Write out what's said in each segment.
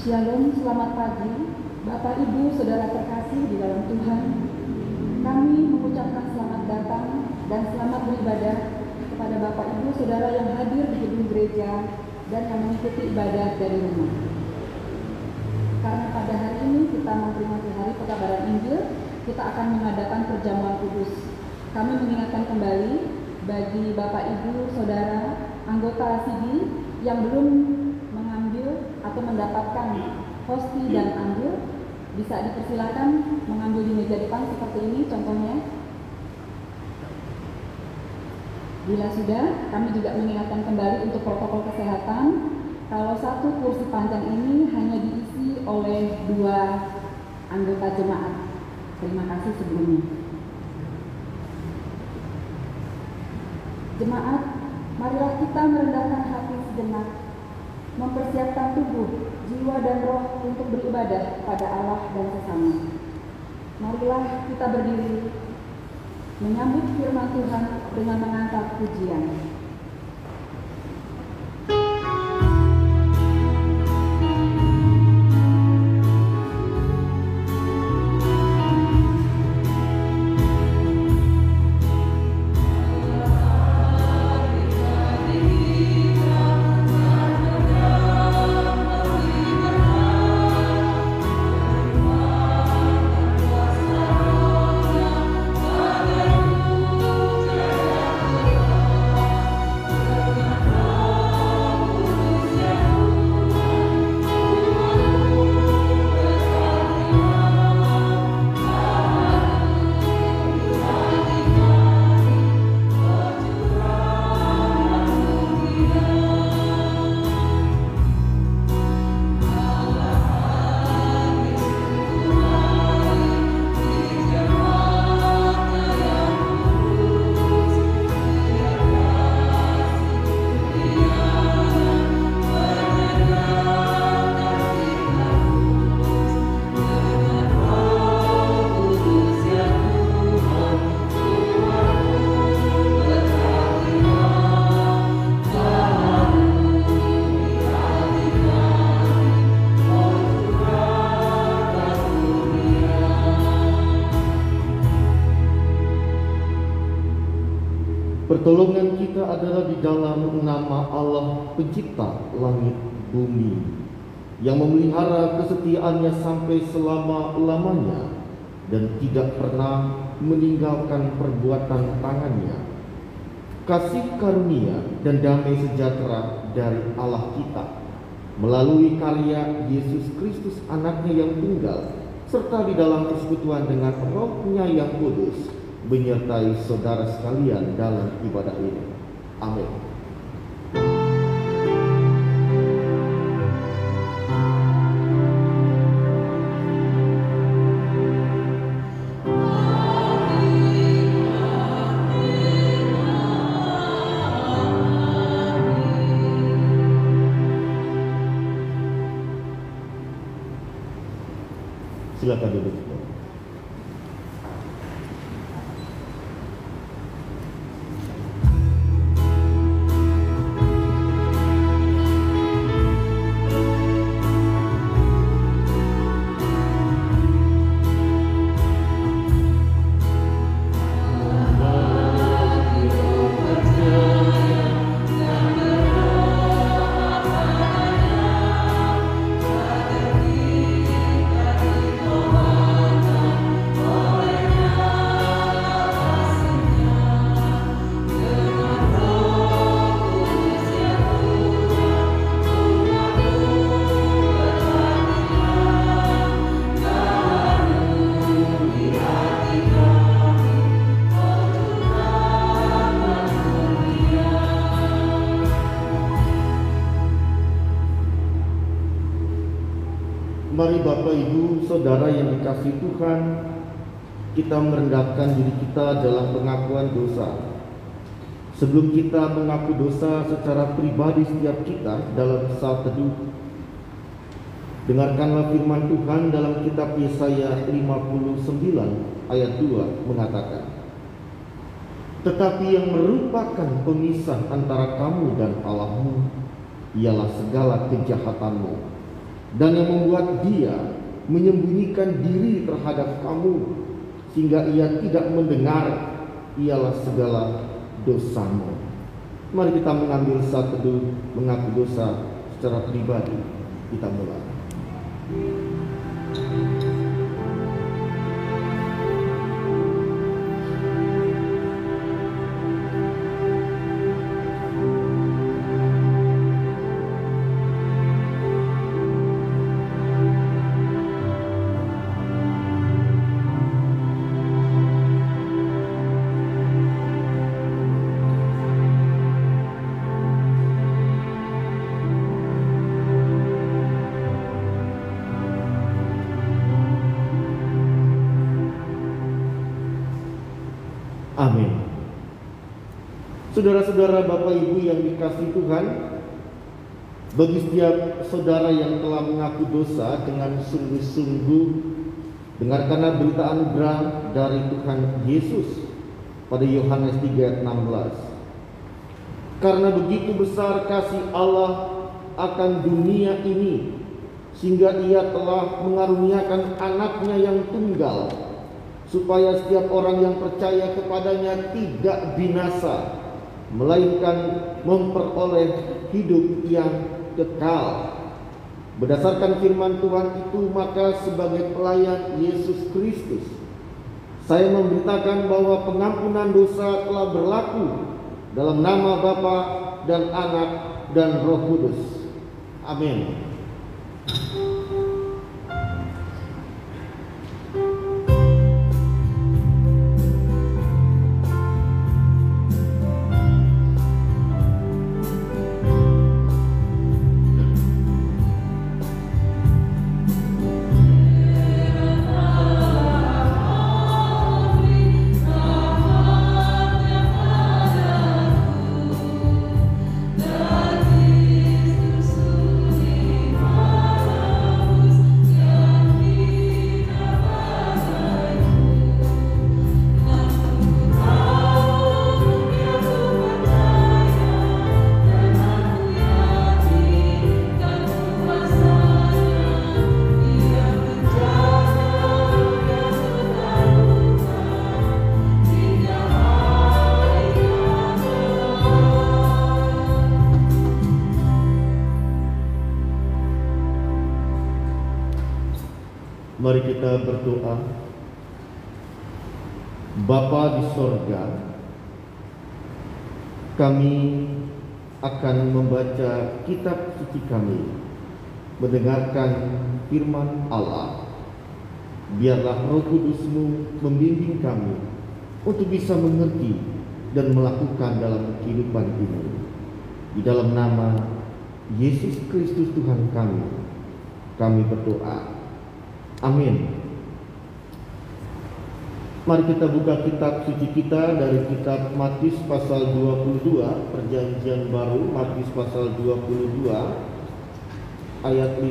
Shalom, selamat pagi, Bapak Ibu, Saudara terkasih di dalam Tuhan. Kami mengucapkan selamat datang dan selamat beribadah kepada Bapak Ibu, Saudara yang hadir di gedung gereja dan yang mengikuti ibadah dari rumah. Karena pada hari ini kita memperingati Hari Pekabaran Injil, kita akan mengadakan perjamuan kudus. Kami mengingatkan kembali bagi Bapak Ibu, Saudara, anggota LCD yang belum mengambil atau mendapatkan hosti dan andil, bisa dipersilakan mengambil di meja depan seperti ini contohnya. Bila sudah, kami juga mengingatkan kembali untuk protokol kesehatan. Kalau satu kursi panjang ini hanya diisi oleh 2 anggota jemaat. Terima kasih sebelumnya. Jemaat, marilah kita merendahkan hati sejenak, mempersiapkan tubuh, jiwa dan roh untuk beribadah pada Allah dan sesama. Marilah kita berdiri, menyambut firman Tuhan dengan mengangkat pujian. Pertolongan kita adalah di dalam nama Allah pencipta langit bumi, yang memelihara kesetiaannya sampai selama-lamanya dan tidak pernah meninggalkan perbuatan tangannya. Kasih karunia dan damai sejahtera dari Allah kita melalui karya Yesus Kristus anaknya yang tunggal, serta di dalam persekutuan dengan Roh-Nya yang kudus, menyertai saudara sekalian dalam ibadah ini. Amin. Silakan duduk. Mari Bapak Ibu Saudara yang dikasihi Tuhan, kita merendahkan diri kita dalam pengakuan dosa. Sebelum kita mengaku dosa secara pribadi setiap kita dalam saat teduh, dengarkanlah firman Tuhan dalam kitab Yesaya 59 ayat 2 mengatakan, "Tetapi yang merupakan pemisah antara kamu dan Allahmu ialah segala kejahatanmu, dan yang membuat dia menyembunyikan diri terhadap kamu sehingga ia tidak mendengar ialah segala dosamu. Mari kita mengambil saat teduh mengaku dosa secara pribadi. Kita mulai. Amin. Saudara-saudara, Bapak Ibu yang dikasihi Tuhan, bagi setiap saudara yang telah mengaku dosa dengan sungguh-sungguh, dengarkanlah berita anugerah dari Tuhan Yesus pada Yohanes 3 ayat 16. Karena begitu besar kasih Allah akan dunia ini, sehingga Ia telah mengaruniakan anaknya yang tunggal, supaya setiap orang yang percaya kepadanya tidak binasa, melainkan memperoleh hidup yang kekal. Berdasarkan firman Tuhan itu, maka sebagai pelayan Yesus Kristus, saya memberitakan bahwa pengampunan dosa telah berlaku dalam nama Bapa dan Anak dan Roh Kudus. Amin. Mari kita berdoa. Bapa di sorga, kami akan membaca kitab suci kami, mendengarkan firman Allah. Biarlah Roh Kudus-Mu membimbing kami untuk bisa mengerti dan melakukan dalam kehidupan ini. Di dalam nama Yesus Kristus Tuhan kami berdoa. Amin. Mari kita buka kitab suci kita dari kitab Matius pasal 22, Perjanjian Baru, Matius pasal 22 ayat 15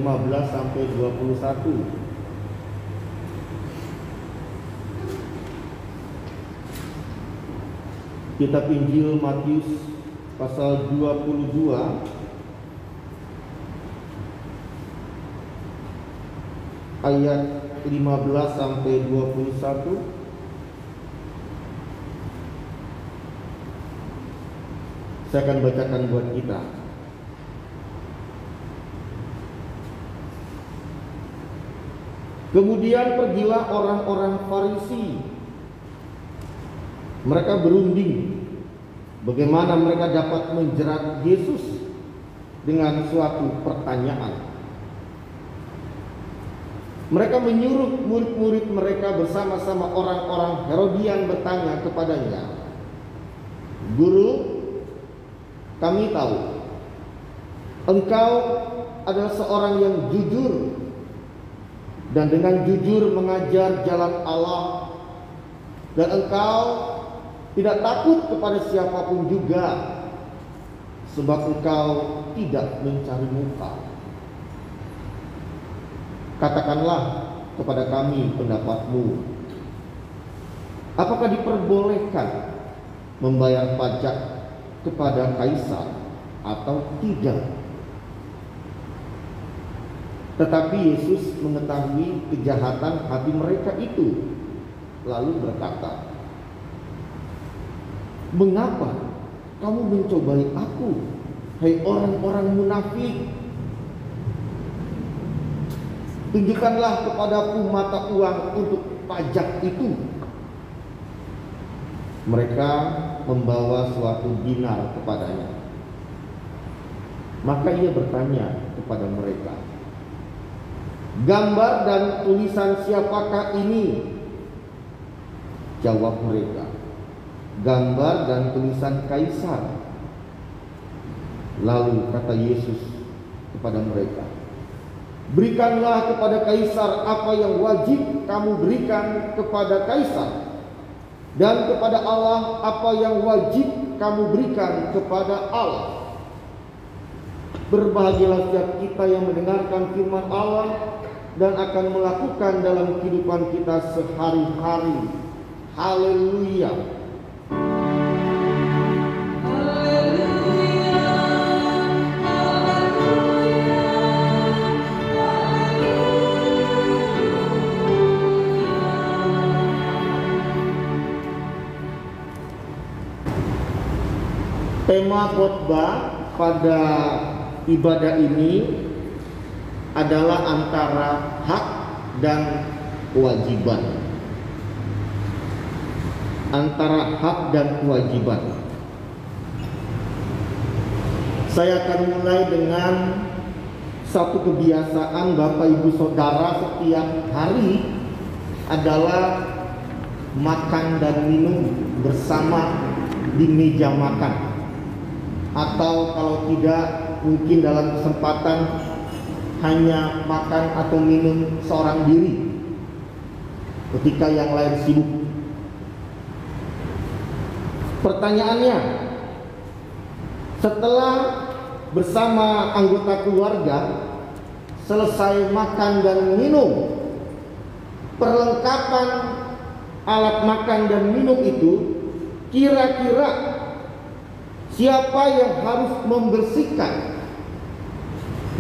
sampai 21. Kitab Injil Matius pasal 22 ayat 15 sampai 21. Saya akan bacakan buat kita. Kemudian pergilah orang-orang Farisi. Mereka berunding bagaimana mereka dapat menjerat Yesus dengan suatu pertanyaan. Mereka menyuruh murid-murid mereka bersama-sama orang-orang Herodian bertanya kepadanya, "Guru, kami tahu engkau adalah seorang yang jujur dan dengan jujur mengajar jalan Allah, dan engkau tidak takut kepada siapapun juga, sebab engkau tidak mencari muka. Katakanlah kepada kami pendapatmu. Apakah diperbolehkan membayar pajak kepada kaisar atau tidak?" Tetapi Yesus mengetahui kejahatan hati mereka itu, lalu berkata, "Mengapa kamu mencobai aku, hai orang-orang munafik? Tunjukkanlah kepadaku mata uang untuk pajak itu." Mereka membawa suatu dinar kepadanya. Maka ia bertanya kepada mereka, "Gambar dan tulisan siapakah ini?" Jawab mereka, "Gambar dan tulisan Kaisar." Lalu kata Yesus kepada mereka, "Berikanlah kepada Kaisar apa yang wajib kamu berikan kepada Kaisar, dan kepada Allah apa yang wajib kamu berikan kepada Allah." Berbahagialah setiap kita yang mendengarkan firman Allah dan akan melakukan dalam kehidupan kita sehari-hari. Haleluya. Tema khotbah pada ibadah ini adalah antara hak dan kewajiban. Antara hak dan kewajiban. Saya akan mulai dengan satu kebiasaan Bapak Ibu Saudara setiap hari adalah makan dan minum bersama di meja makan. Atau kalau tidak, mungkin dalam kesempatan hanya makan atau minum seorang diri ketika yang lain sibuk. Pertanyaannya, setelah bersama anggota keluarga selesai makan dan minum, perlengkapan alat makan dan minum itu kira-kira siapa yang harus membersihkan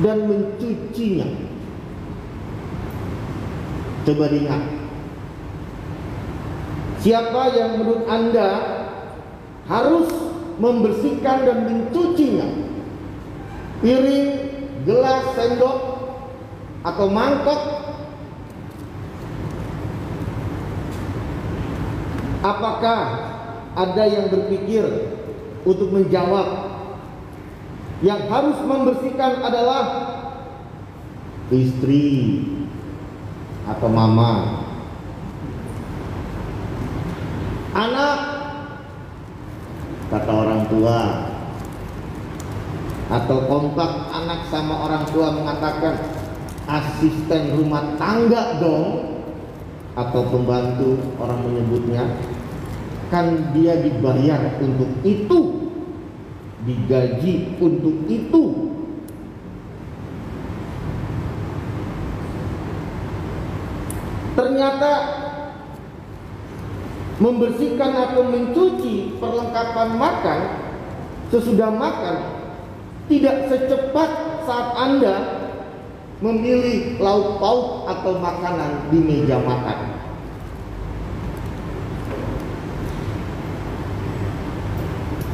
dan mencucinya? Coba diingat. Siapa yang menurut Anda harus membersihkan dan mencucinya? Piring, gelas, sendok, atau mangkok? Apakah ada yang berpikir untuk menjawab yang harus membersihkan adalah istri atau mama, anak, kata orang tua, atau kompak anak sama orang tua mengatakan asisten rumah tangga dong, atau pembantu orang menyebutnya, kan dia dibayar untuk itu, digaji untuk itu. Ternyata membersihkan atau mencuci perlengkapan makan sesudah makan tidak secepat saat Anda memilih lauk pauk atau makanan di meja makan.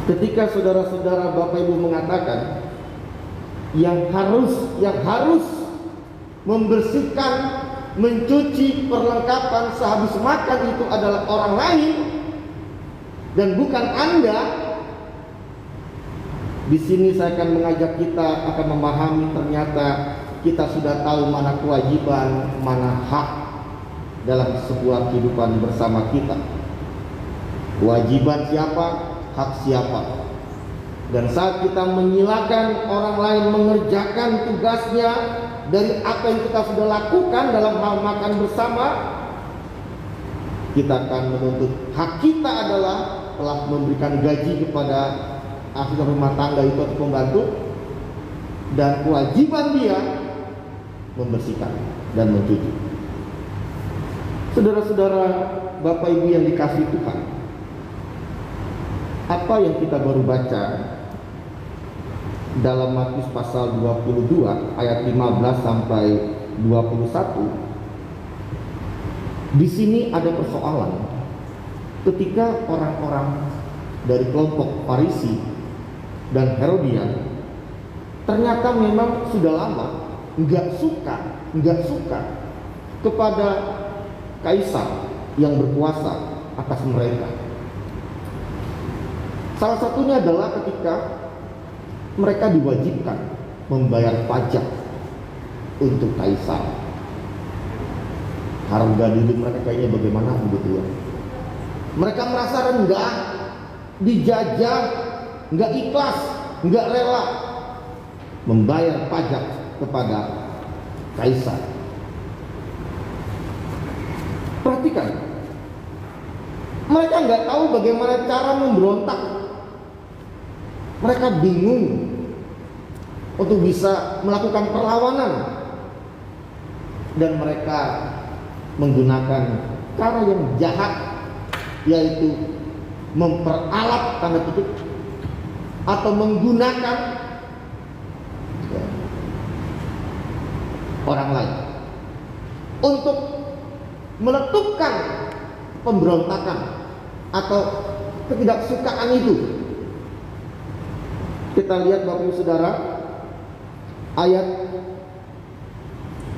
Ketika saudara-saudara Bapak Ibu mengatakan yang harus membersihkan, mencuci perlengkapan sehabis makan itu adalah orang lain dan bukan Anda, di sini saya akan mengajak kita akan memahami ternyata kita sudah tahu mana kewajiban, mana hak dalam sebuah kehidupan bersama kita. Kewajiban siapa, hak siapa. Dan saat kita menyilakan orang lain mengerjakan tugasnya dari apa yang kita sudah lakukan dalam hal makan bersama, kita akan menuntut hak kita adalah telah memberikan gaji kepada asisten rumah tangga itu atau pembantu, dan kewajiban dia membersihkan dan mencuci. Saudara-saudara Bapak Ibu yang dikasihi Tuhan, apa yang kita baru baca dalam Matius pasal 22 ayat 15 sampai 21. Di sini ada persoalan ketika orang-orang dari kelompok Farisi dan Herodian ternyata memang sudah lama nggak suka kepada kaisar yang berkuasa atas mereka. Salah satunya adalah ketika mereka diwajibkan membayar pajak untuk kaisar. Harga diri mereka kayaknya bagaimana begitu ya. Mereka merasa rendah, dijajah, nggak ikhlas, nggak rela membayar pajak kepada kaisar. Perhatikan, mereka nggak tahu bagaimana cara memberontak. Mereka bingung untuk bisa melakukan perlawanan, dan mereka menggunakan cara yang jahat, yaitu memperalat tanda kutip atau menggunakan orang lain untuk meletupkan pemberontakan atau ketidaksukaan itu. Kita lihat Bapak Ibu Saudara, ayat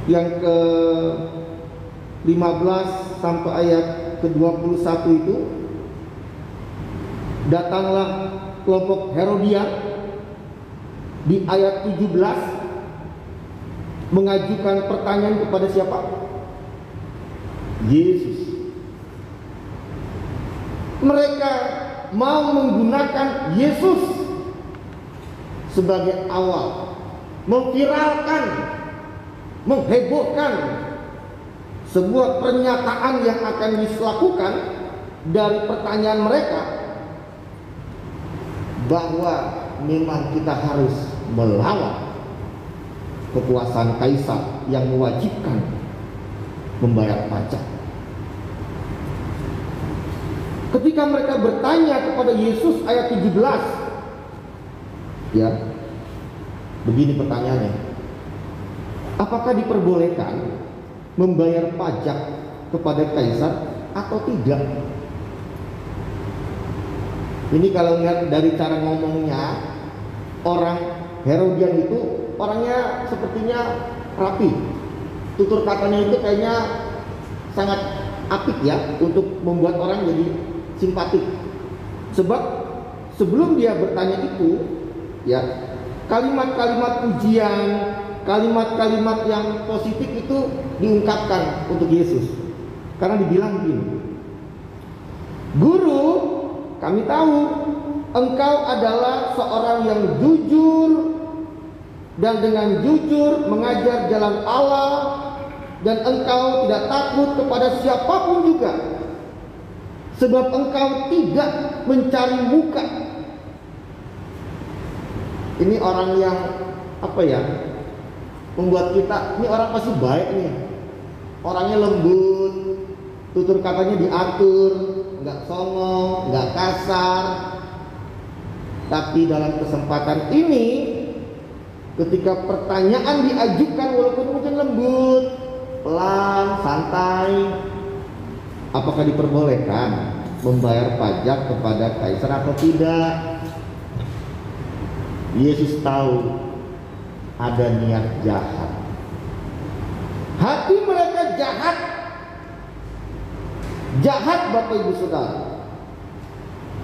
yang ke-15 sampai ayat ke-21 itu. Datanglah kelompok Herodian di ayat 17 mengajukan pertanyaan kepada siapa? Yesus. Mereka mau menggunakan Yesus sebagai awal, memviralkan, menghebohkan sebuah pernyataan yang akan dilakukan dari pertanyaan mereka, bahwa memang kita harus melawan kekuasaan kaisar yang mewajibkan membayar pajak. Ketika mereka bertanya kepada Yesus ayat 17, ya, begini pertanyaannya: apakah diperbolehkan membayar pajak kepada kaisar atau tidak? Ini kalau lihat dari cara ngomongnya, orang Herodian itu orangnya sepertinya rapi, tutur katanya itu kayaknya sangat apik ya, untuk membuat orang jadi simpatik. Sebab sebelum dia bertanya itu, ya, kalimat-kalimat pujian, kalimat-kalimat yang positif itu diungkapkan untuk Yesus. Karena dibilang begini: Guru, kami tahu engkau adalah seorang yang jujur dan dengan jujur mengajar jalan Allah, dan engkau tidak takut kepada siapapun juga, sebab engkau tidak mencari muka. Ini orang yang apa ya, membuat kita, ini orang pasti baik nih, orangnya lembut, tutur katanya diatur, nggak songong, nggak kasar. Tapi dalam kesempatan ini, ketika pertanyaan diajukan walaupun mungkin lembut, pelan, santai, apakah diperbolehkan membayar pajak kepada kaisar atau tidak? Yesus tahu ada niat jahat. Hati mereka jahat. Jahat Bapak Ibu Saudara.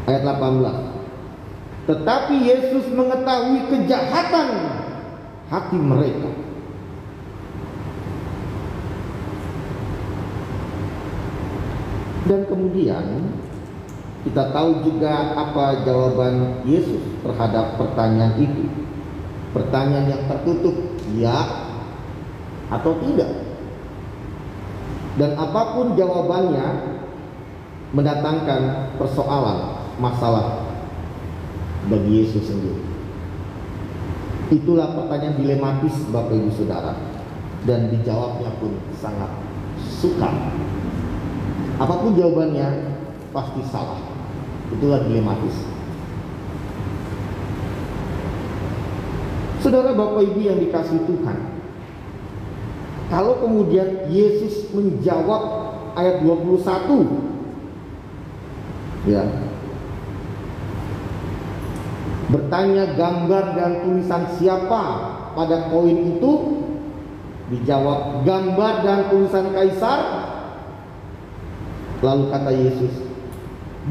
Ayat 18. Tetapi Yesus mengetahui kejahatan hati mereka. Dan kemudian kita tahu juga apa jawaban Yesus terhadap pertanyaan itu. Pertanyaan yang tertutup, ya atau tidak. Dan apapun jawabannya mendatangkan persoalan, masalah bagi Yesus sendiri. Itulah pertanyaan dilematis Bapak Ibu Saudara, dan dijawabnya pun sangat sukar. Apapun jawabannya pasti salah. Itulah dilematis. Saudara Bapak Ibu yang dikasihi Tuhan, kalau kemudian Yesus menjawab ayat 21, ya, bertanya gambar dan tulisan siapa pada koin itu, dijawab gambar dan tulisan Kaisar. Lalu kata Yesus,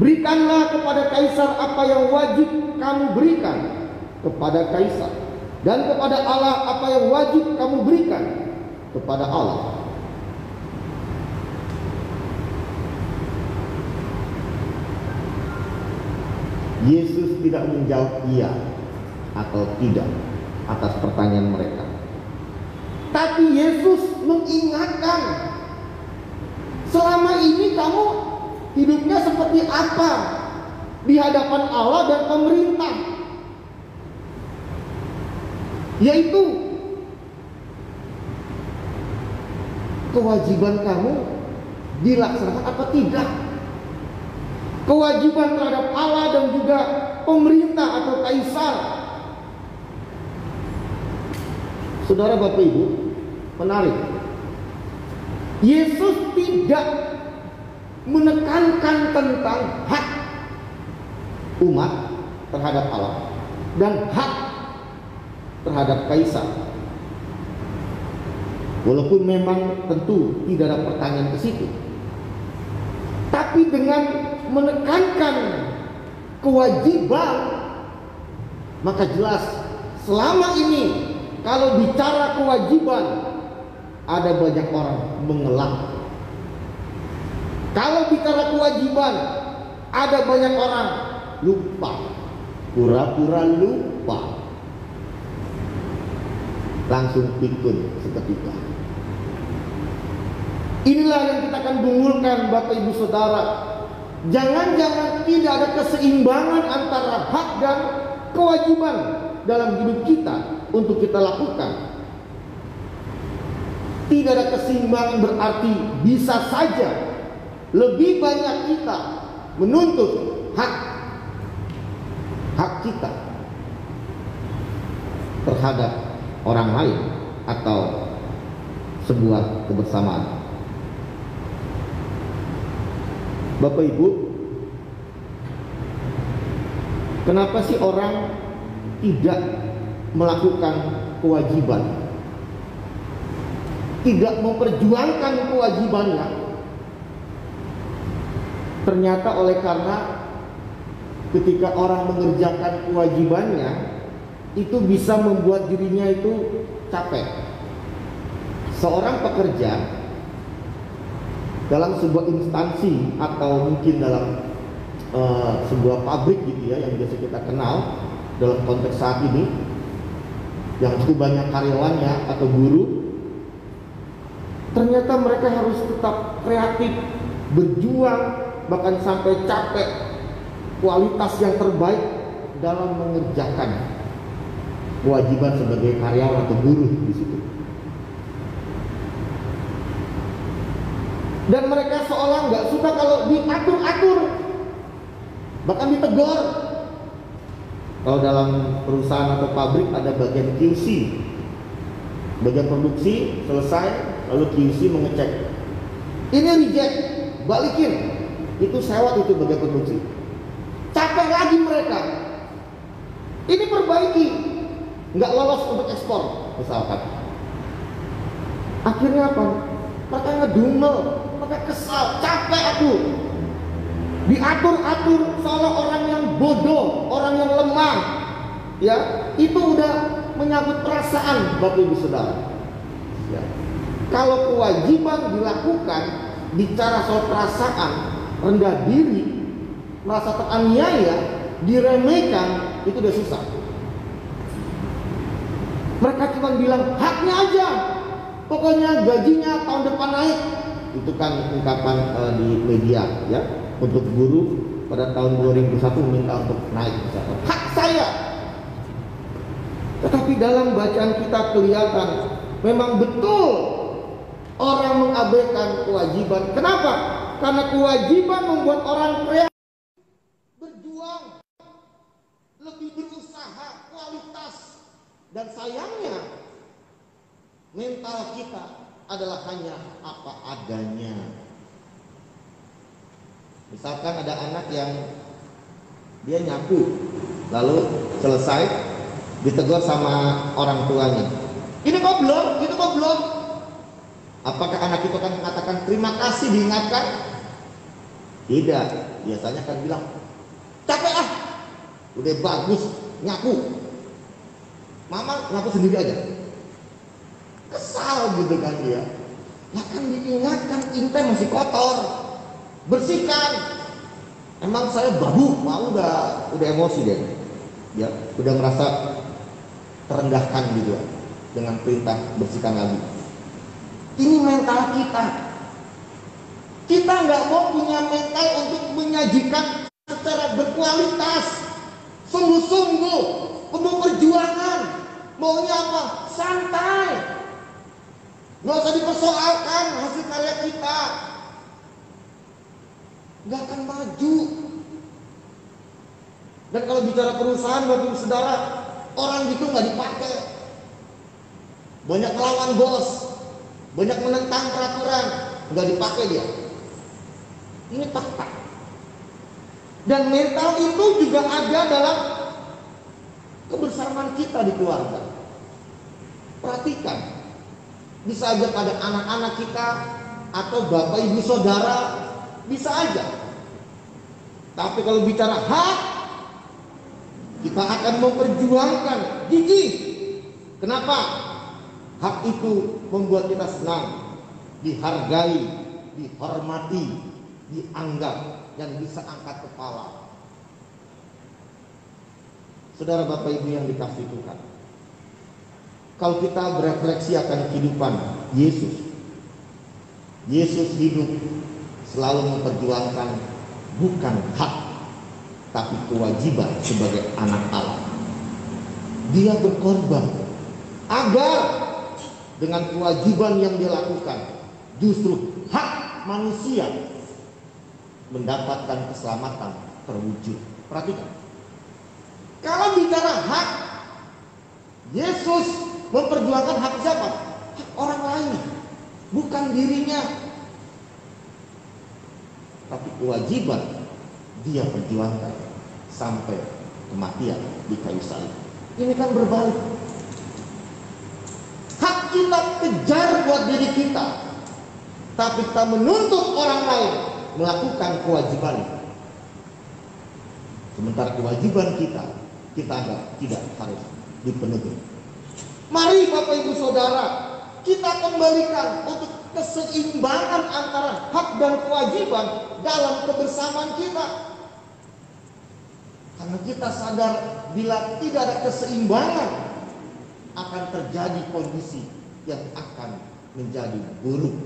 berikanlah kepada Kaisar apa yang wajib kamu berikan kepada Kaisar, dan kepada Allah apa yang wajib kamu berikan kepada Allah. Yesus tidak menjawab iya atau tidak atas pertanyaan mereka, tapi Yesus mengingatkan, selama ini kamu hidupnya seperti apa di hadapan Allah dan pemerintah, yaitu kewajiban kamu dilaksanakan apa tidak, kewajiban terhadap Allah dan juga pemerintah atau kaisar. Saudara Bapak Ibu, menarik, Yesus tidak menekankan tentang hak umat terhadap Allah dan hak terhadap kaisar. Walaupun memang tentu tidak ada pertanyaan ke situ, tapi dengan menekankan kewajiban, maka jelas selama ini kalau bicara kewajiban ada banyak orang mengelak. Kalau bicara kewajiban ada banyak orang lupa, pura-pura lupa, langsung pikun seketika. Inilah yang kita akan gumulkan Bapak Ibu Saudara. Jangan-jangan tidak ada keseimbangan antara hak dan kewajiban dalam hidup kita untuk kita lakukan. Tidak ada keseimbangan berarti bisa saja lebih banyak kita menuntut hak kita terhadap orang lain atau sebuah kebersamaan. Bapak Ibu, kenapa sih orang tidak melakukan kewajiban, tidak memperjuangkan kewajibannya? Ternyata oleh karena ketika orang mengerjakan kewajibannya, itu bisa membuat dirinya itu capek. Seorang pekerja dalam sebuah instansi atau mungkin dalam sebuah pabrik gitu ya, yang biasa kita kenal dalam konteks saat ini, yang cukup banyak karyawannya atau buruh, ternyata mereka harus tetap kreatif, berjuang, bahkan sampai capek, kualitas yang terbaik dalam mengerjakan kewajiban sebagai karyawan atau buruh di situ. Dan mereka seolah nggak suka kalau diatur-atur, bahkan ditegur. Kalau dalam perusahaan atau pabrik ada bagian QC, bagian produksi selesai, lalu QC mengecek, ini reject, balikin, itu sewot, itu bagian produksi. Capek lagi mereka, ini perbaiki, nggak lolos untuk ekspor misalkan. Akhirnya apa? Mereka ngedumel, mereka kesal, capek aku. Diatur-atur seolah orang yang bodoh, orang yang lemah. Ya, itu udah menyangkut perasaan Bapak Ibu Saudara. Ya. Kalau kewajiban dilakukan, bicara soal perasaan, rendah diri, merasa teraniaya, diremehkan, itu udah susah. Mereka cuma bilang haknya aja, pokoknya gajinya tahun depan naik. Itu kan ungkapan di media ya, untuk guru pada tahun 2001 meminta untuk naik misalkan. Hak saya. Tetapi dalam bacaan kita kelihatan memang betul orang mengabaikan kewajiban. Kenapa? Karena kewajiban membuat orang kreatif, berjuang, lebih berusaha, kualitas, Dan sayangnya mental kita adalah hanya apa adanya. Misalkan ada anak yang dia nyapu, lalu selesai ditegur sama orang tuanya, ini kok belum, itu kok belum. Apakah anak itu akan mengatakan terima kasih diingatkan? Tidak, biasanya akan bilang capek ah, udah bagus nyapu, mama nyapu sendiri aja. Kesal gitu kan dia. Ya kan diingatkan, intai masih kotor, bersihkan. Emang saya babu, mau udah emosi deh. Ya, udah merasa terendahkan gitu dengan perintah bersihkan lagi. Ini mental kita. Kita nggak mau punya mental untuk menyajikan secara berkualitas, sungguh-sungguh, penuh perjuangan. Maunya apa? Santai. Nggak usah dipersoalkan hasil karya kita. Nggak akan maju. Dan kalau bicara perusahaan, Bapak Ibu Saudara, orang gitu nggak dipakai. Banyak melawan bos, banyak menentang peraturan, nggak dipakai dia. Ini fakta. Dan mental itu juga ada dalam kebersamaan kita di keluarga. Perhatikan, bisa aja pada anak-anak kita atau Bapak Ibu Saudara, bisa aja. Tapi kalau bicara hak, kita akan memperjuangkan gigih. Kenapa? Hak itu membuat kita senang, dihargai, dihormati, dianggap, dan bisa angkat kepala. Saudara Bapak Ibu yang dikasihi Tuhan, kalau kita berefleksi akan kehidupan Yesus hidup selalu memperjuangkan bukan hak, tapi kewajiban sebagai anak Allah. Dia berkorban agar dengan kewajiban yang dia lakukan, justru hak manusia mendapatkan keselamatan terwujud. Perhatikan, kalau bicara hak, Yesus memperjuangkan hak siapa? Hak orang lain, bukan dirinya. Tapi kewajiban dia perjuangkan sampai kematian di kayu salib. Ini kan berbalik. Hak kita kejar buat diri kita, tapi kita menuntut orang lain melakukan kewajiban. Sementara kewajiban kita anggap tidak harus dipenuhi. Mari Bapak Ibu Saudara, kita kembalikan untuk keseimbangan antara hak dan kewajiban dalam kebersamaan kita. Karena kita sadar bila tidak ada keseimbangan, akan terjadi kondisi yang akan menjadi buruk.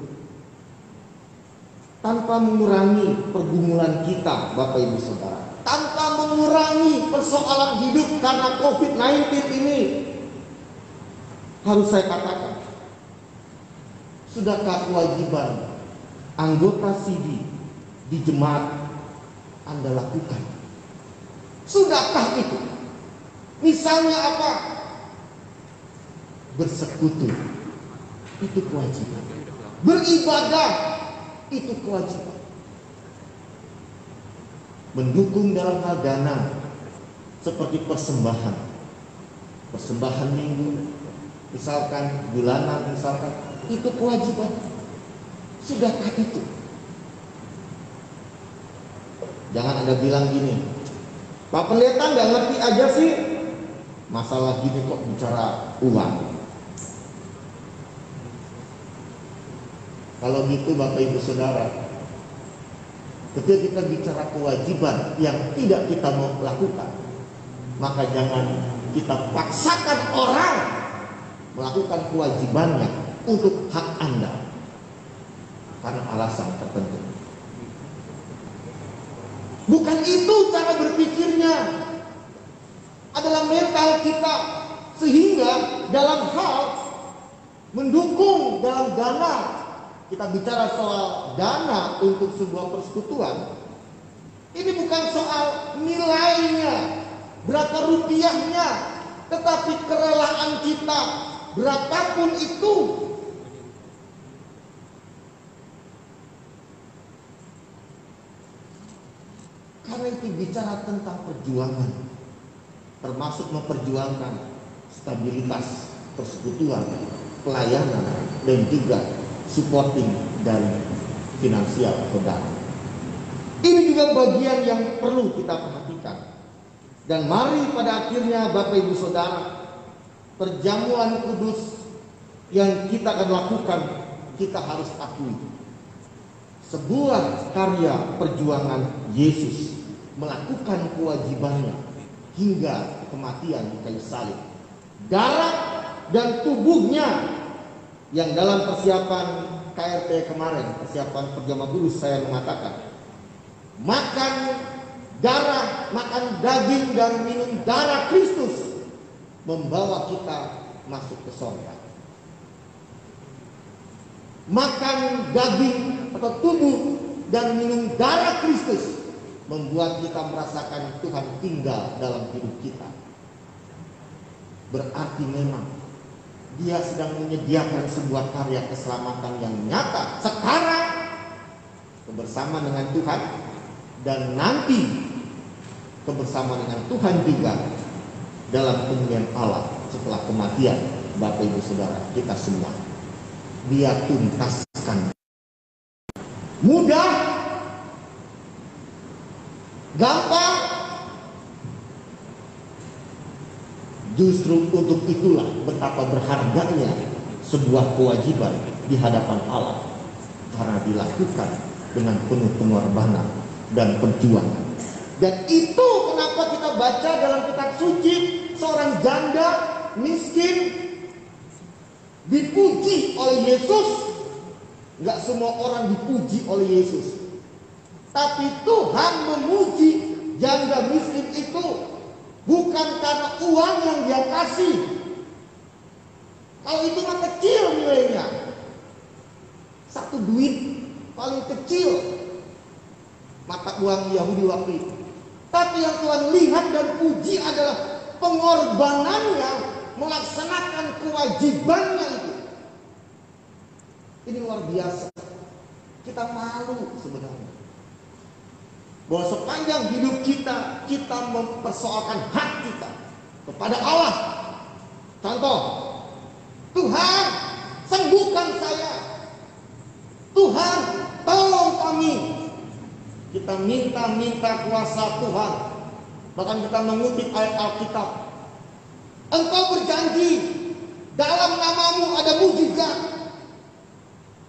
Tanpa mengurangi pergumulan kita, Bapak Ibu Saudara, tanpa mengurangi persoalan hidup karena COVID-19 ini, harus saya katakan, sudahkah kewajiban anggota CD di jemaat Anda lakukan? Sudahkah itu? Misalnya apa? Bersekutu, itu kewajiban. Beribadah, itu kewajiban. Mendukung dalam hal dana, seperti persembahan minggu, misalkan bulanan, misalkan, itu kewajiban. Sudahkah itu? Jangan Anda bilang gini, Pak Pendeta nggak ngerti aja sih, masalah gini kok bicara uang. Kalau gitu Bapak Ibu Saudara, ketika kita bicara kewajiban yang tidak kita mau lakukan, maka jangan kita paksakan orang melakukan kewajibannya untuk hak Anda karena alasan tertentu. Bukan itu cara berpikirnya. Adalah mental kita, sehingga dalam hal mendukung dalam dana, kita bicara soal dana untuk sebuah persekutuan, ini bukan soal nilainya, berapa rupiahnya, tetapi kerelaan kita berapapun itu. Karena itu bicara tentang perjuangan, termasuk memperjuangkan stabilitas persekutuan, pelayanan, dan juga supporting dari finansial saudara. Ini juga bagian yang perlu kita perhatikan. Dan mari pada akhirnya Bapak Ibu Saudara, perjamuan kudus yang kita akan lakukan, kita harus akui sebuah karya perjuangan Yesus melakukan kewajibannya hingga kematian di kayu salib. Darah dan tubuhnya yang dalam persiapan KRT kemarin, persiapan perjamuan kudus, saya mengatakan makan darah, makan daging dan minum darah Kristus membawa kita masuk ke surga. Makan daging atau tubuh dan minum darah Kristus membuat kita merasakan Tuhan tinggal dalam hidup kita. Berarti memang Dia sedang menyediakan sebuah karya keselamatan yang nyata sekarang kebersamaan dengan Tuhan, dan nanti kebersamaan dengan Tuhan juga dalam kemuliaan Allah setelah kematian Bapak Ibu Saudara kita semua. Dia tuntaskan. Mudah? Gampang? Justru untuk itulah betapa berharganya sebuah kewajiban di hadapan Allah, karena dilakukan dengan penuh pengorbanan dan perjuangan. Dan itu kenapa kita baca dalam kitab suci seorang janda miskin dipuji oleh Yesus. Enggak semua orang dipuji oleh Yesus, tapi Tuhan memuji janda miskin itu bukan karena uang yang dia kasih. Kalau itu mah kecil nilainya, satu duit paling kecil mata uang Yahudi waktu itu. Tapi yang Tuhan lihat dan puji adalah pengorbanannya melaksanakan kewajibannya itu. Ini luar biasa. Kita malu sebenarnya bahwa sepanjang hidup kita, kita mempersoalkan hak kita kepada Allah. Contoh, Tuhan sembuhkan saya, Tuhan tolong kami. Kita minta kuasa Tuhan. Bahkan kita mengutip ayat Alkitab, Engkau berjanji dalam namamu ada mujizat.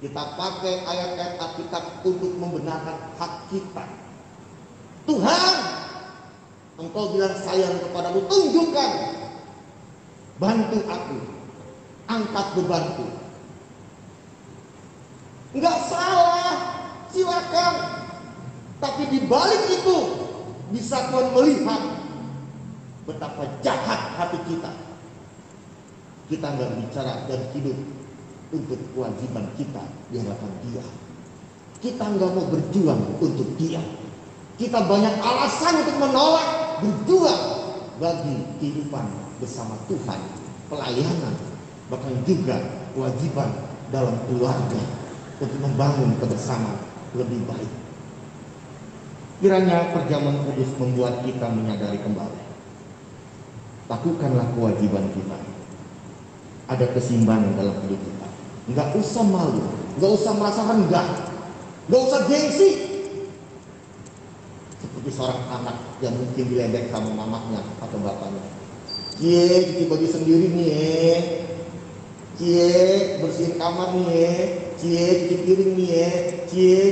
Kita pakai ayat-ayat Alkitab untuk membenarkan hak kita. Tuhan, Engkau bilang sayang kepadamu, tunjukkan, bantu aku, angkat bebanku. Enggak salah, silakan. Tapi di balik itu bisa Tuhan melihat betapa jahat hati kita. Kita enggak bicara dan hidup untuk kewajiban kita di hadapan Dia. Kita enggak mau berjuang untuk Dia. Kita banyak alasan untuk menolak berjuang bagi kehidupan bersama Tuhan, pelayanan, bahkan juga kewajiban dalam keluarga untuk membangun kebersamaan lebih baik. Kiranya perjamuan kudus membuat kita menyadari kembali. Lakukanlah kewajiban kita. Ada keseimbangan dalam hidup kita. Enggak usah malu, enggak usah merasa rendah, enggak usah gengsi. Seperti seorang anak yang mungkin diledek sama mamanya atau bapaknya. Cie, cuci baju sendiri nih, cie, bersihin kamar nih, cie, cuci piring nih, cie.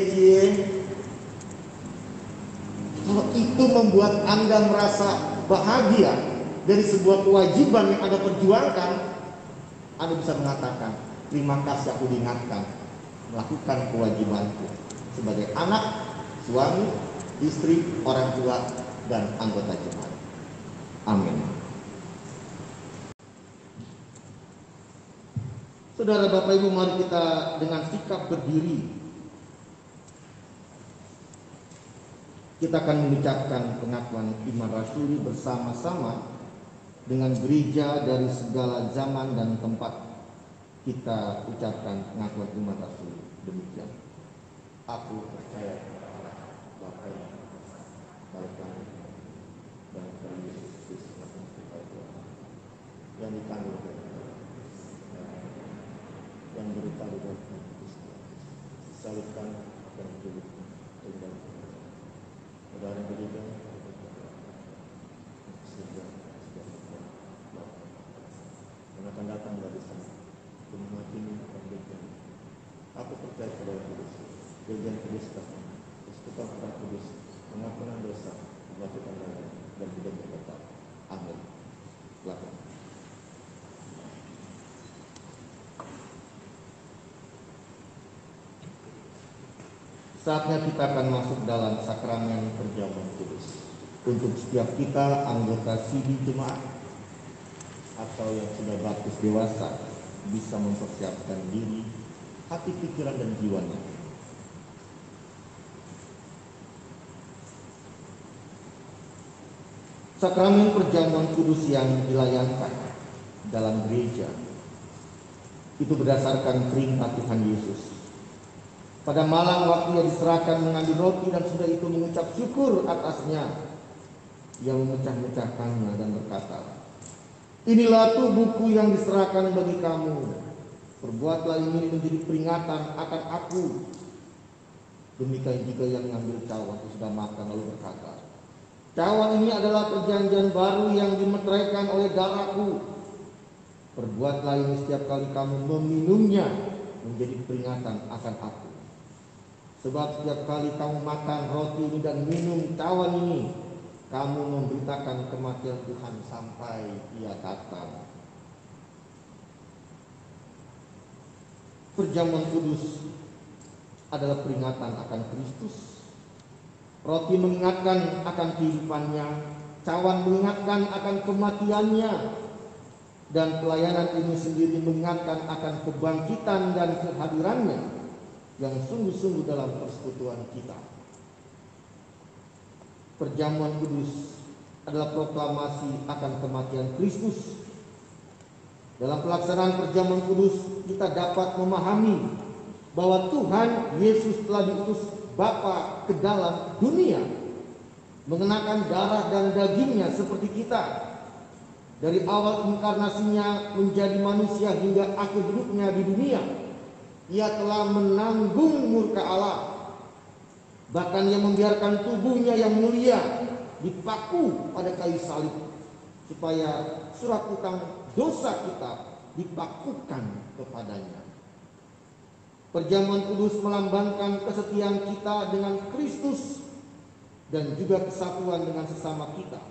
Kalau itu membuat Anda merasa bahagia dari sebuah kewajiban yang Anda perjuangkan, Anda bisa mengatakan, terima kasih aku diingatkan melakukan kewajibanku sebagai anak, suami, istri, orang tua, dan anggota jemaat. Amin. Saudara Bapak Ibu, mari kita dengan sikap berdiri kita akan mengucapkan pengakuan iman rasuli bersama-sama dengan gereja dari segala zaman dan tempat. Kita ucapkan pengakuan iman Rasul demikian. Aku percaya kepada Bapa yang Bapa dan kepada Yesus Kristus yang dikandung yang berita di dalam Kristus disalibkan dan hidup tunggal saudara gereja sehingga yang akan datang dari sana menghakimi dan berjaya. Aku percaya kepada Kudus, gereja Kudus, Persekutuan Orang Kudus, pengampunan dosa, pembaptisan dosa, dan hidup yang kekal. Amin. Silakan. Saatnya kita akan masuk dalam sakramen perjamuan kudus. Untuk setiap kita anggota sidih jemaat atau yang sudah baptis dewasa bisa mempersiapkan diri, hati, pikiran, dan jiwanya. Sakramen perjamuan kudus yang dilayankan dalam gereja itu berdasarkan perintah Tuhan Yesus. Pada malam waktu ia diserahkan mengambil roti dan sudah itu mengucap syukur atasnya, ia memecah-mecahkannya dan berkata, "Inilah tubuhku yang diserahkan bagi kamu. Perbuatlah ini menjadi peringatan akan aku." Demikian juga yang mengambil cawan sudah makan lalu berkata, "Cawan ini adalah perjanjian baru yang dimeteraikan oleh darahku. Perbuatlah ini setiap kali kamu meminumnya menjadi peringatan akan aku. Sebab setiap kali kamu makan roti ini dan minum cawan ini, kamu memberitakan kematian Tuhan sampai ia datang." Perjamuan kudus adalah peringatan akan Kristus. Roti mengingatkan akan kehidupannya, cawan mengingatkan akan kematiannya, dan pelayanan ini sendiri mengingatkan akan kebangkitan dan kehadirannya yang sungguh-sungguh dalam persekutuan kita. Perjamuan kudus adalah proklamasi akan kematian Kristus. Dalam pelaksanaan perjamuan kudus kita dapat memahami bahwa Tuhan Yesus telah diutus Bapa ke dalam dunia, mengenakan darah dan dagingnya seperti kita. Dari awal inkarnasinya menjadi manusia hingga akhir hidupnya di dunia, ia telah menanggung murka Allah. Bahkan ia membiarkan tubuhnya yang mulia dipaku pada kayu salib, supaya surat utang dosa kita dipakukan kepadanya. Perjamuan kudus melambangkan kesetiaan kita dengan Kristus dan juga kesatuan dengan sesama kita.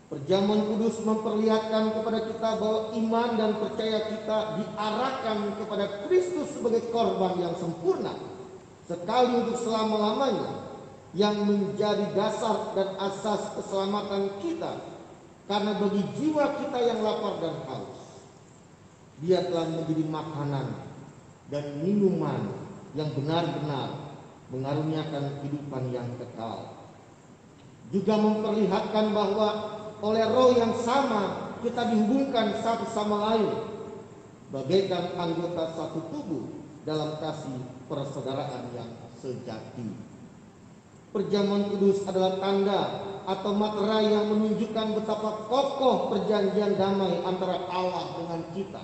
Perjamuan kudus memperlihatkan kepada kita bahwa iman dan percaya kita diarahkan kepada Kristus sebagai korban yang sempurna sekali untuk selama-lamanya, yang menjadi dasar dan asas keselamatan kita. Karena bagi jiwa kita yang lapar dan haus, Dia telah menjadi makanan dan minuman yang benar-benar mengaruniakan kehidupan yang kekal. Juga memperlihatkan bahwa oleh roh yang sama kita dihubungkan satu sama lain, bagaikan anggota satu tubuh dalam kasih persaudaraan yang sejati. Perjamuan kudus adalah tanda atau materai yang menunjukkan betapa kokoh perjanjian damai antara Allah dengan kita.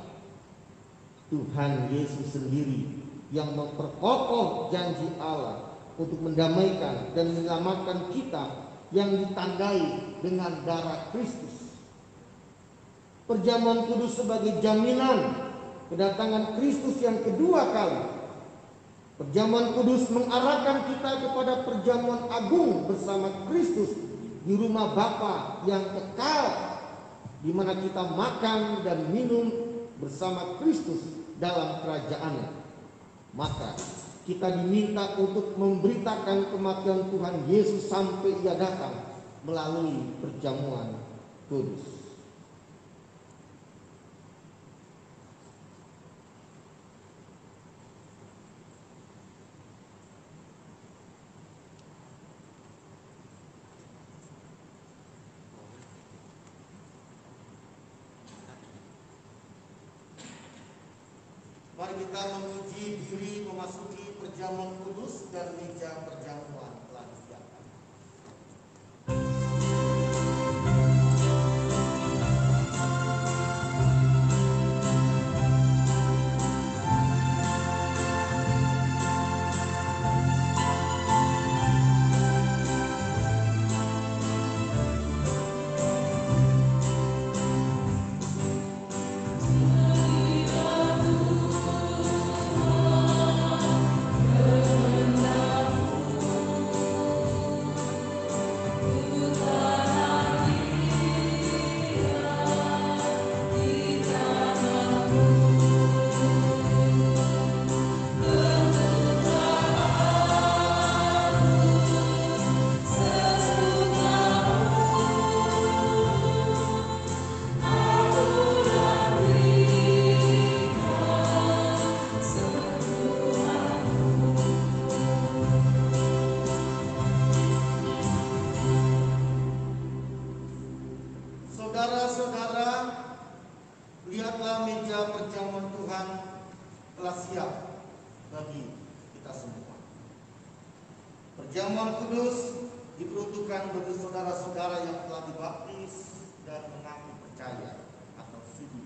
Tuhan Yesus sendiri yang memperkokoh janji Allah untuk mendamaikan dan menyelamatkan kita, yang ditandai dengan darah Kristus. Perjamuan kudus sebagai jaminan kedatangan Kristus yang kedua kali. Perjamuan kudus mengarahkan kita kepada perjamuan agung bersama Kristus di rumah Bapa yang kekal, di mana kita makan dan minum bersama Kristus dalam kerajaannya. Maka kita diminta untuk memberitakan kematian Tuhan Yesus sampai ia datang melalui perjamuan kudus. Mari kita menguji diri memasuki perjamuan kudus dan meja perjamuan telah disiapkan. Saudara-saudara, lihatlah meja perjamuan Tuhan telah siap bagi kita semua. Perjamuan kudus diperuntukkan bagi saudara-saudara yang telah dibaptis dan mengaku percaya atau sudi.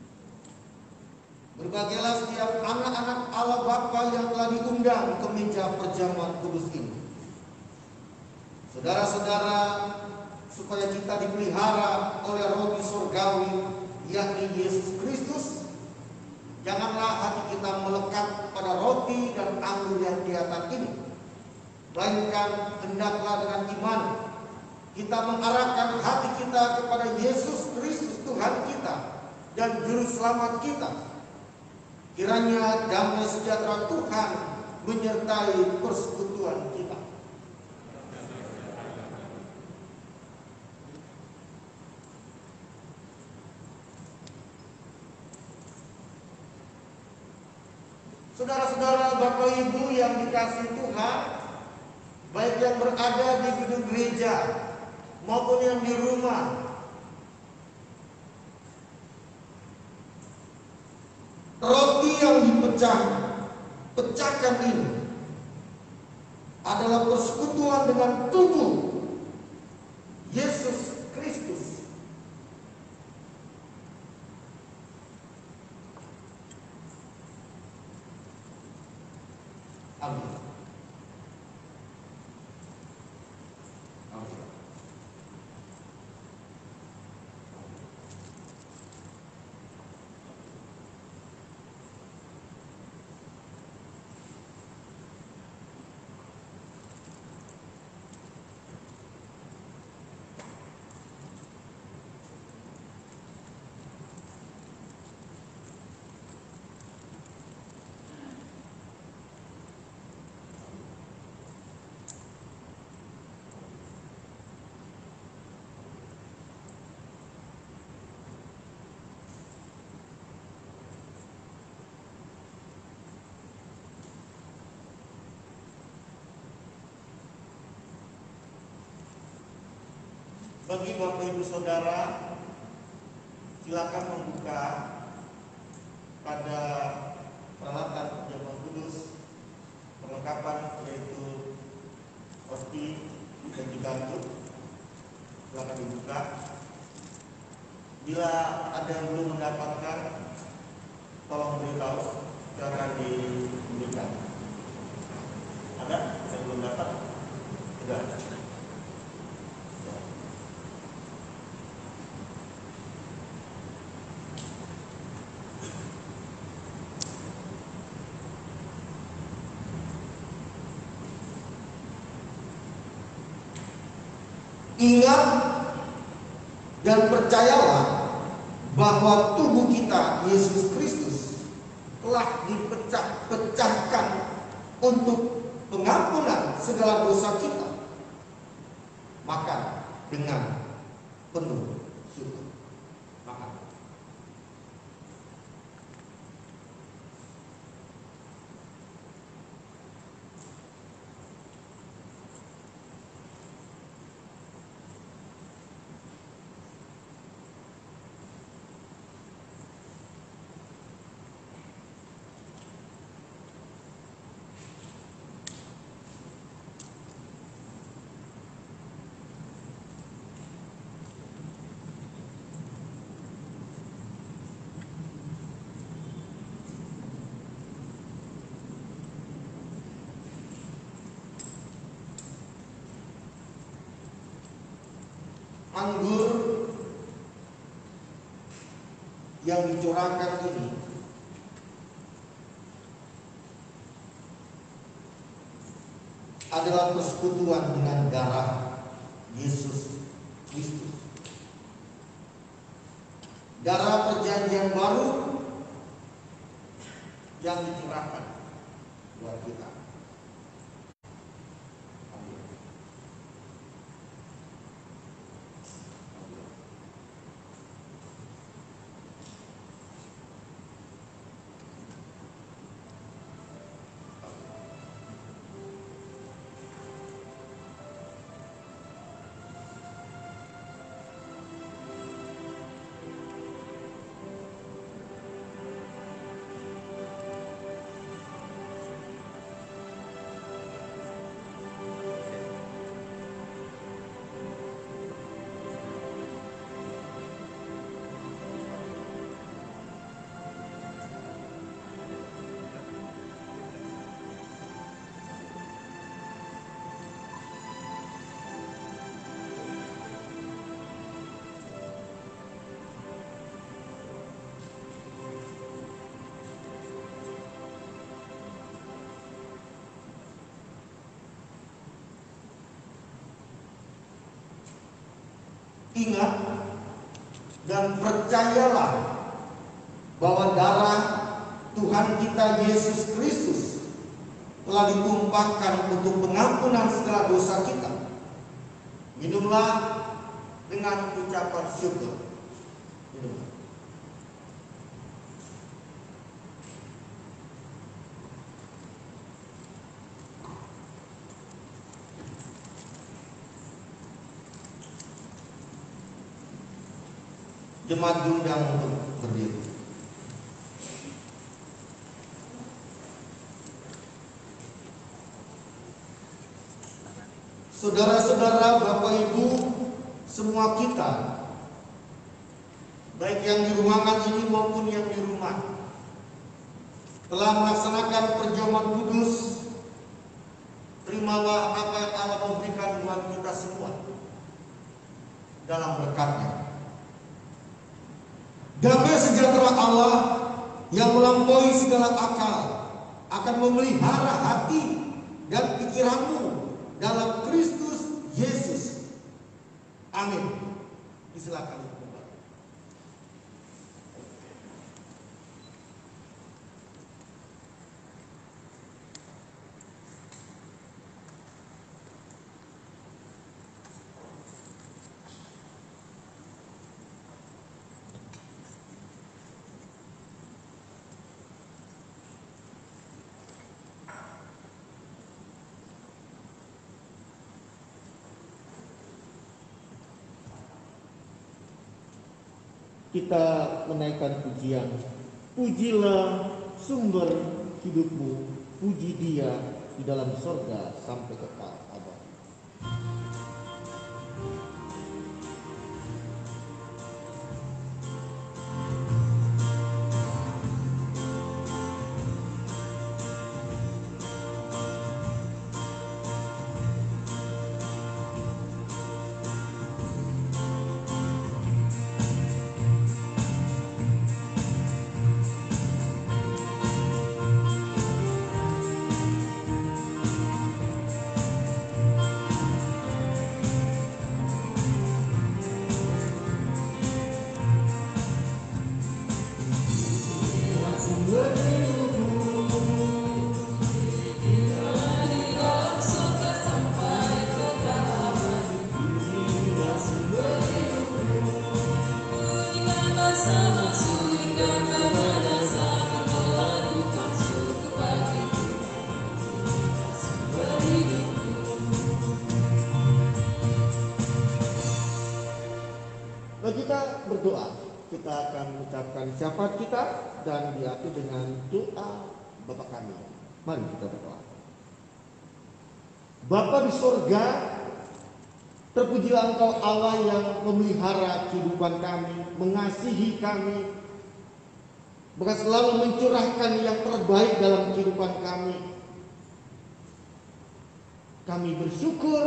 Berbagailah setiap anak-anak Allah Bapa yang telah diundang ke meja perjamuan kudus ini. Saudara-saudara, supaya kita dipelihara oleh roti surgawi, yakni Yesus Kristus, janganlah hati kita melekat pada roti dan anggur yang kelihatan ini, melainkan hendaklah dengan iman kita mengarahkan hati kita kepada Yesus Kristus Tuhan kita dan Juru Selamat kita. Kiranya damai sejahtera Tuhan menyertai persekutuan kita. Saudara-saudara, Bapak Ibu yang dikasihi Tuhan, baik yang berada di gedung gereja maupun yang di rumah, roti yang pecahkan ini adalah persekutuan dengan tubuh Yesus Kristus. Amin. Amin. Bagi Bapak Ibu Saudara, silakan membuka pada peralatan perjamuan kudus perlengkapan, yaitu hosti dan juga anggur. Silakan dibuka. Bila ada yang belum mendapatkan, tolong beritahu cara diberikan. Ada yang belum dapat? Tidak. Ingat dan percayalah bahwa tubuh kita, Yesus Kristus, telah dipecahkan untuk pengampunan segala dosa kita. Makan dengan penuh syukur. Makan. anggur yang dicurahkan ini adalah persekutuan dengan darah Yesus Kristus. Darah perjanjian baru yang dicurahkan buat kita. Ingat dan percayalah bahwa darah Tuhan kita Yesus Kristus telah ditumpahkan untuk pengampunan segala dosa kita. Minumlah dengan ucapan syukur. Minumlah. Jemaat diundang untuk berdiri. Saudara-saudara, Bapak Ibu, semua kita, baik yang di ruangan ini maupun yang di rumah, telah melaksanakan perjamuan kudus. Terimalah apa yang Allah memberikan buat kita semua dalam berkat-Nya. Damai sejahtera Allah yang melampaui segala akal akan memelihara hati dan pikiranmu dalam Kristus Yesus. Amin. Silakan kembali. Kita menaikkan pujian. Pujilah sumber hidupmu, puji Dia di dalam sorga sampai kekal abadi. Kita berdoa, kita akan mengucapkan syafaat kita dan diakhiri dengan doa Bapa kami. Mari kita berdoa. Bapa di sorga, terpujilah Engkau Allah yang memelihara kehidupan kami, mengasihi kami, bahkan selalu mencurahkan yang terbaik dalam kehidupan kami. Kami bersyukur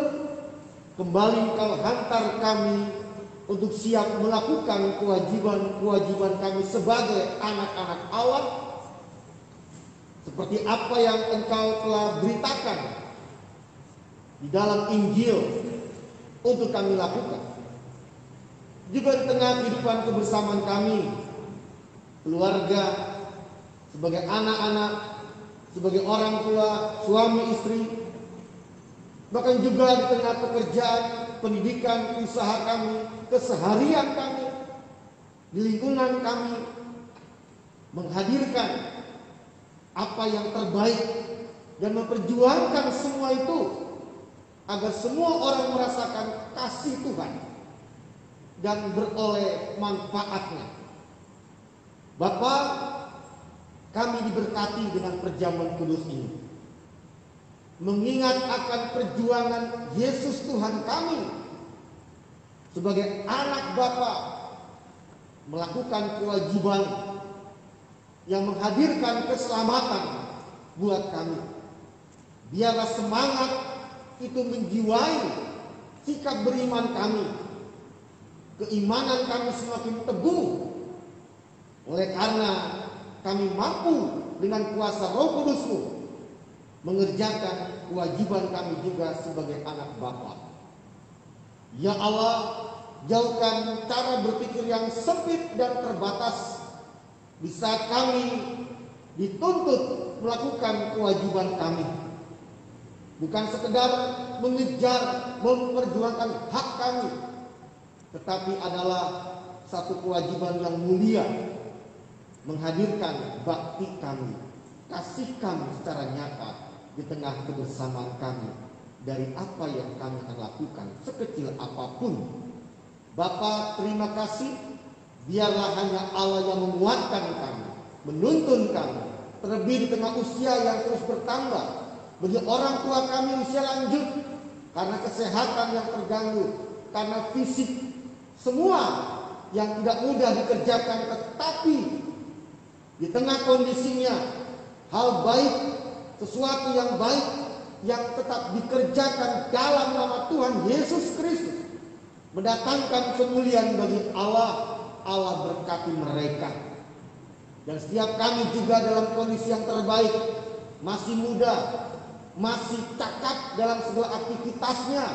kembali Engkau hantar kami untuk siap melakukan kewajiban-kewajiban kami sebagai anak-anak Allah, seperti apa yang Engkau telah beritakan di dalam Injil untuk kami lakukan. Juga di tengah kehidupan kebersamaan kami, keluarga, sebagai anak-anak, sebagai orang tua, suami istri, bahkan juga di tengah pekerjaan, pendidikan, usaha kami, keseharian kami, di lingkungan kami, menghadirkan apa yang terbaik dan memperjuangkan semua itu agar semua orang merasakan kasih Tuhan dan beroleh manfaatnya. Bapa, kami diberkati dengan perjamuan kudus ini, mengingat akan perjuangan Yesus Tuhan kami sebagai anak Bapa, melakukan kewajiban yang menghadirkan keselamatan buat kami. Biarlah semangat itu menjiwai sikap beriman kami. Keimanan kami semakin teguh oleh karena kami mampu dengan kuasa Roh Kudus-Mu mengerjakan kewajiban kami juga sebagai anak Bapa. Ya Allah, jauhkan cara berpikir yang sempit dan terbatas di saat kami dituntut melakukan kewajiban kami. Bukan sekedar mengejar, memperjuangkan hak kami, tetapi adalah satu kewajiban yang mulia, menghadirkan bakti kami, kasih kami secara nyata di tengah kebersamaan kami dari apa yang kami akan lakukan sekecil apapun. Bapa, terima kasih. Biarlah hanya Allah yang menguatkan kami, menuntun kami, terlebih di tengah usia yang terus bertambah. Bagi orang tua kami usia lanjut, karena kesehatan yang terganggu, karena fisik, semua yang tidak mudah dikerjakan, tetapi di tengah kondisinya, hal baik, sesuatu yang baik, yang tetap dikerjakan dalam nama Tuhan Yesus Kristus, mendatangkan kemuliaan bagi Allah. Allah berkati mereka. Dan setiap kami juga dalam kondisi yang terbaik, masih muda, masih cakap dalam segala aktivitasnya,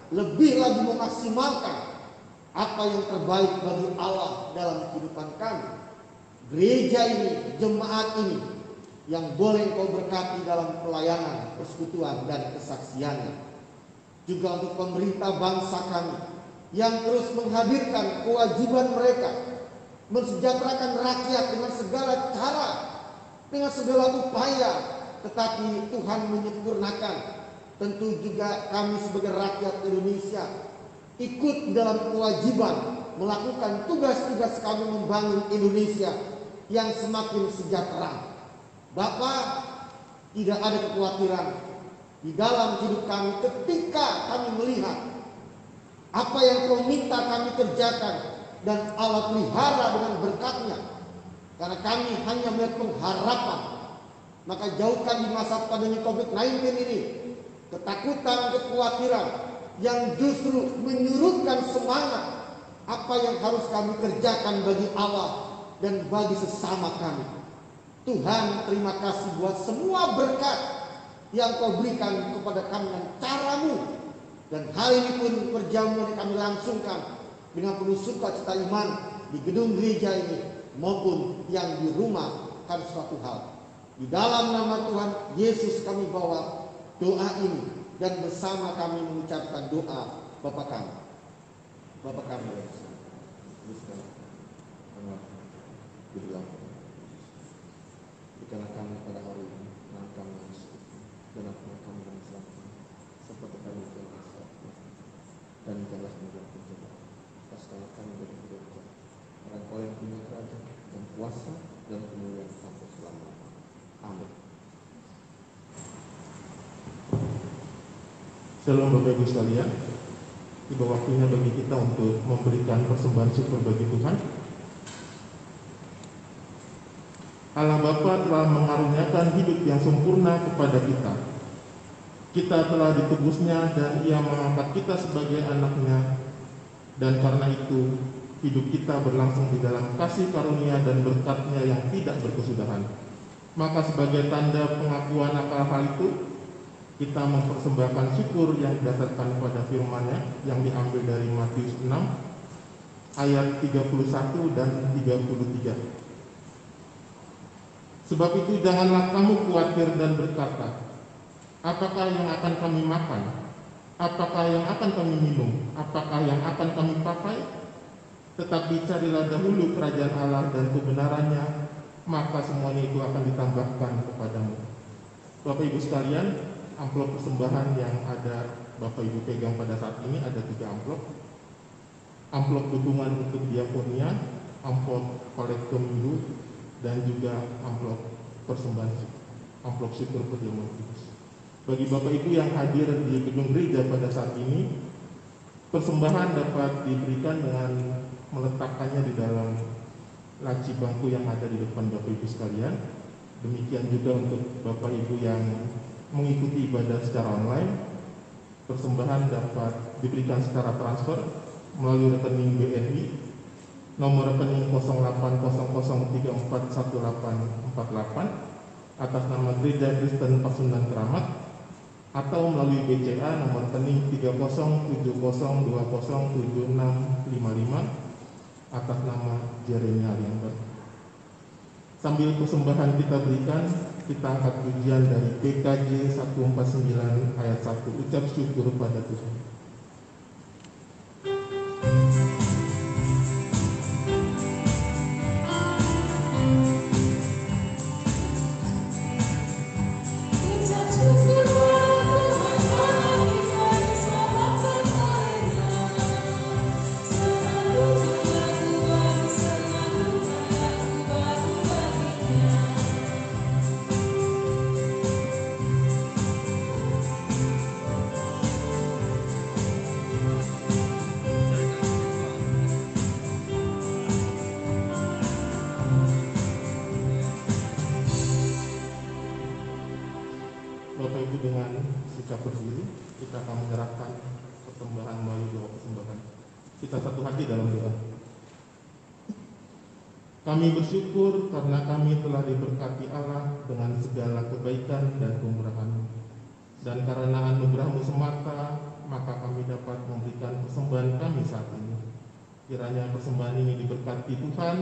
lebih lagi memaksimalkan apa yang terbaik bagi Allah dalam kehidupan kami. Gereja ini, jemaat ini, yang boleh Engkau berkati dalam pelayanan, persekutuan, dan kesaksiannya. Juga untuk pemerintah bangsa kami, yang terus menghadirkan kewajiban mereka, mensejahterakan rakyat dengan segala cara, dengan segala upaya, tetapi Tuhan menyempurnakan. Tentu juga kami sebagai rakyat Indonesia ikut dalam kewajiban melakukan tugas-tugas kami membangun Indonesia yang semakin sejahtera. Bapa, tidak ada kekhawatiran di dalam hidup kami ketika kami melihat apa yang Kau minta kami kerjakan dan Allah pelihara dengan berkat-Nya. Karena kami hanya melihat pengharapan. Maka jauhkan di masa pandemi COVID-19 ini ketakutan, kekhawatiran yang justru menyurutkan semangat apa yang harus kami kerjakan bagi Allah dan bagi sesama kami. Tuhan, terima kasih buat semua berkat yang Kau berikan kepada kami dengan cara-Mu. Dan hal ini pun perjamuan yang kami langsungkan dengan penuh sukacita iman di gedung gereja ini maupun yang di rumah kami suatu hal. Di dalam nama Tuhan Yesus kami bawa doa ini dan bersama kami mengucapkan doa Bapa kami. Bapa kami yang berikanlah kami pada hari ini makan kami yang sekutu, dan ampunilah kami yang salah seperti kami telah dan janganlah kami dalam pencobaan. Lepaskanlah kami dari godaan jahat. Karena Kau yang punya kerajaan dan kuasa dan kemuliaan sampai selama-lamanya. Amin. Shalom Bapak Ibu sekalian. Tiba waktunya bagi kita untuk memberikan persembahan syukur bagi Tuhan. Allah Bapa telah mengaruniakan hidup yang sempurna kepada kita. Kita telah ditebusnya dan Ia mengangkat kita sebagai anak-Nya. Dan karena itu, hidup kita berlangsung di dalam kasih karunia dan berkat-Nya yang tidak berkesudahan. Maka sebagai tanda pengakuan akan hal itu, kita mempersembahkan syukur yang didasarkan pada firman-Nya yang diambil dari Matius 6 ayat 31 dan 33. Sebab itu janganlah kamu khawatir dan berkata, apakah yang akan kami makan? Apakah yang akan kami minum? Apakah yang akan kami pakai? Tetapi carilah dahulu kerajaan Allah dan kebenarannya, maka semuanya itu akan ditambahkan kepadamu. Bapak Ibu sekalian, amplop persembahan yang ada Bapak Ibu pegang pada saat ini ada 3 amplop. Amplop dukungan untuk diakonia, amplop kolektor minggu, dan juga amplop persembahan, amplop syukur perjamuan kudus. Bagi Bapak Ibu yang hadir di gedung gereja pada saat ini, persembahan dapat diberikan dengan meletakkannya di dalam laci bangku yang ada di depan Bapak Ibu sekalian. Demikian juga untuk Bapak Ibu yang mengikuti ibadah secara online, persembahan dapat diberikan secara transfer melalui rekening BNI nomor rekening 0800341848 atas nama Gereja Kristen Pasundan Keramat, atau melalui BCA nomor rekening 3070207655 atas nama Jeremia Alianber. Sambil persembahan kita berikan, kita angkat pujian dari PKJ 149 ayat 1, ucap syukur pada Tuhan. Bapak Ibu, dengan sikap berdiri kita akan menyerahkan persembahan melalui doa persembahan. Kita satu hati dalam doa. Kami bersyukur karena kami telah diberkati Allah dengan segala kebaikan dan kemurahan-Mu. Dan karena anugerah-Mu semata, maka kami dapat memberikan persembahan kami saat ini. Kiranya persembahan ini diberkati Tuhan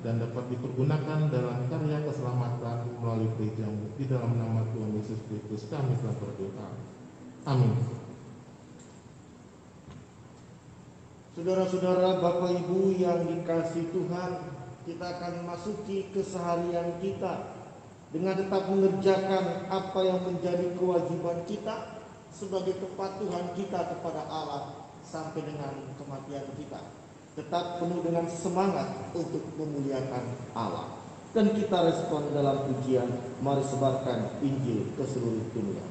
dan dapat dipergunakan dalam karya keselamatan melalui gereja-Mu. Di dalam nama Tuhan Yesus Kristus kami telah berdoa. Amin. Saudara-saudara, Bapak Ibu yang dikasihi Tuhan, kita akan masuki keseharian kita dengan tetap mengerjakan apa yang menjadi kewajiban kita sebagai kepatuhan kita kepada Allah sampai dengan kematian kita. Tetap penuh dengan semangat untuk memuliakan Allah. Dan kita respon dalam pujian, mari sebarkan Injil ke seluruh dunia.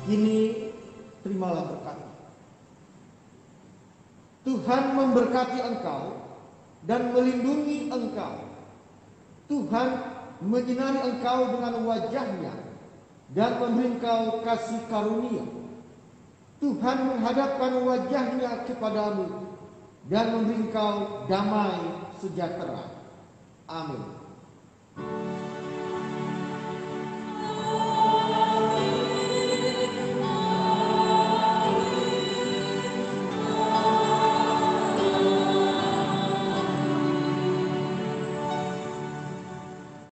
Kini terimalah berkat. Tuhan memberkati engkau dan melindungi engkau. Tuhan menyinari engkau dengan wajah-Nya dan memberi engkau kasih karunia. Tuhan menghadapkan wajah-Nya kepadamu dan memberi engkau damai sejahtera. Amin.